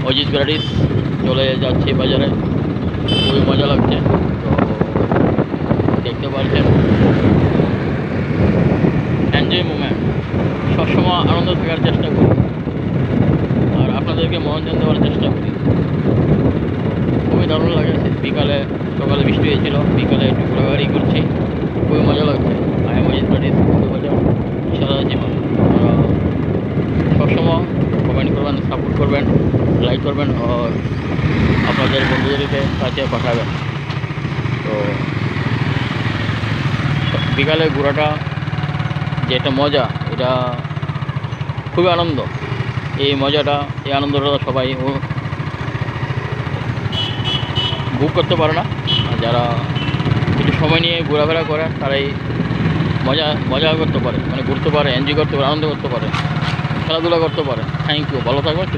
অজিত ব্যারাডিস চলে যাচ্ছে বাজারে, খুবই মজা লাগছে। তো দেখতে পাচ্ছেন, এনজয় মোমেন্ট, সবসময় আনন্দ থাকার চেষ্টা করি আর আপনাদেরকে মনোরঞ্জন দেওয়ার চেষ্টা করি। খুবই দারুণ লাগে। বিকালে সকালে বৃষ্টি হয়েছিল, বিকালে একটু ঘোরাঘুরি করছি, খুবই মজা লাগছে। আই এম অজিত ব্যারাডিস, বাজার সারা জীবন। সবসময় কমেন্ট করবেন, সাপোর্ট করবেন, লাইক করবেন আর আপনাদের বন্ধুদেরকে কাছে পাঠাবেন। তো বিকালে ঘোরাটা যে একটা মজা, এটা খুবই আনন্দ। এই মজাটা, এই আনন্দটা সবাই ভোগ করতে পারে না। আর যারা একটু সময় নিয়ে ঘোরাফেরা করে তারাই মজা করতে পারে, মানে ঘুরতে পারে, এনজয় করতে পারে, আনন্দ করতে পারে, খেলাধুলা করতে পারে। থ্যাংক ইউ, ভালো থাকবেন।